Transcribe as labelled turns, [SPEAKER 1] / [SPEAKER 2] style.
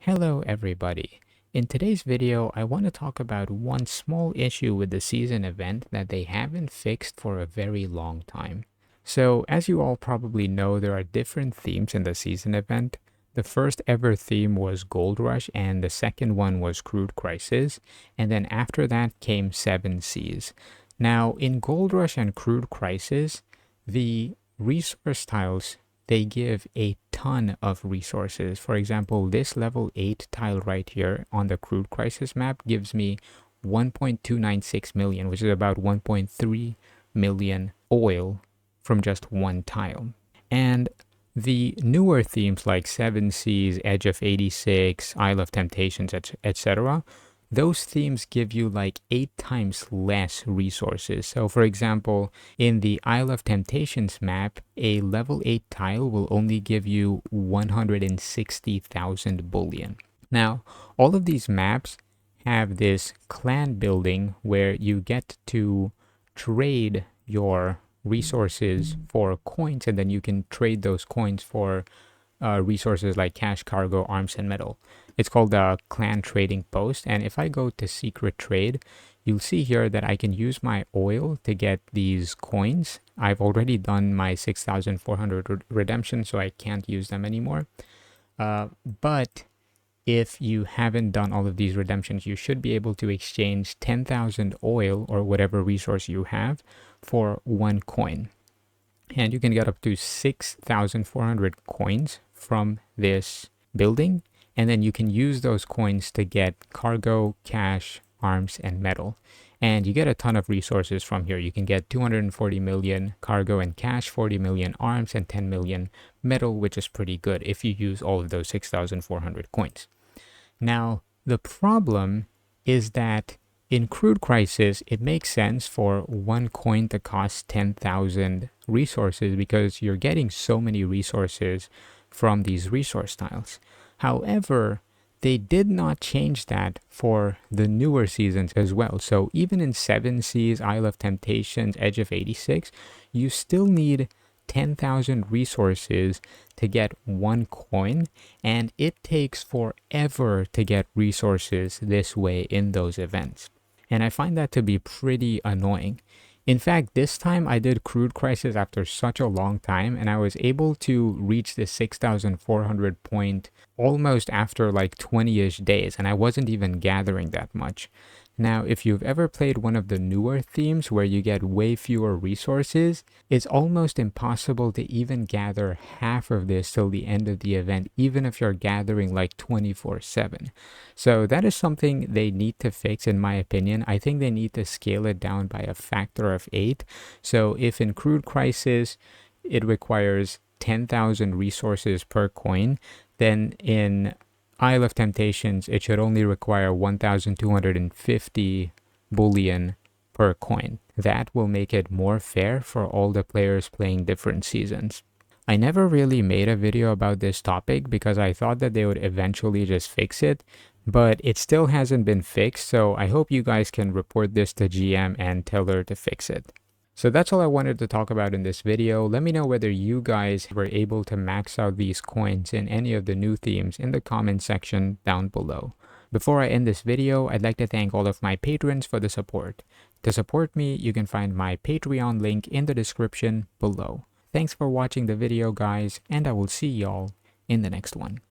[SPEAKER 1] Hello everybody. In today's video, I want to talk about one small issue with the season event that they haven't fixed for a very long time. So, as you all probably know, there are different themes in the season event. The first ever theme was Gold Rush, and the second one was Crude Crisis, and then after that came Seven Seas. Now, in Gold Rush and Crude Crisis, the resource tiles they give a ton of resources. For example, this level 8 tile right here on the Crude Crisis map gives me 1.296 million, which is about 1.3 million oil from just one tile. And the newer themes like Seven Seas, Edge of 86, Isle of Temptations, etc., those themes give you like 8 times less resources. So for example, in the Isle of Temptations map, a level 8 tile will only give you 160,000 bullion. Now, all of these maps have this clan building where you get to trade your resources for coins, and then you can trade those coins for resources like cash, cargo, arms, and metal. It's called the clan trading post. And if I go to secret trade, you'll see here that I can use my oil to get these coins. I've already done my 6,400 redemption, so I can't use them anymore. But if you haven't done all of these redemptions, you should be able to exchange 10,000 oil or whatever resource you have for one coin. And you can get up to 6,400 coins from this building, and then you can use those coins to get cargo, cash, arms, and metal. And you get a ton of resources from here. You can get 240 million cargo and cash, 40 million arms, and 10 million metal, which is pretty good if you use all of those 6,400 coins. Now, the problem is that in Crude Crisis, it makes sense for one coin to cost 10,000 resources because you're getting so many resources from these resource tiles. However, they did not change that for the newer seasons as well. So even in Seven Seas, Isle of Temptations, Edge of 86, you still need 10,000 resources to get one coin, and it takes forever to get resources this way in those events. And I find that to be pretty annoying. In fact, this time I did Crude Crisis after such a long time, and I was able to reach the 6,400 point almost after like 20-ish days, and I wasn't even gathering that much. Now, if you've ever played one of the newer themes where you get way fewer resources, it's almost impossible to even gather half of this till the end of the event, even if you're gathering like 24/7. So that is something they need to fix, in my opinion. I think they need to scale it down by a factor of 8. So if in Crude Crisis it requires 10,000 resources per coin, then in Isle of Temptations, it should only require 1,250 bullion per coin. That will make it more fair for all the players playing different seasons. I never really made a video about this topic because I thought that they would eventually just fix it, but it still hasn't been fixed, so I hope you guys can report this to GM and tell her to fix it. So that's all I wanted to talk about in this video. Let me know whether you guys were able to max out these coins in any of the new themes in the comment section down below. Before I end this video, I'd like to thank all of my patrons for the support. To support me, you can find my Patreon link in the description below. Thanks for watching the video, guys, and I will see y'all in the next one.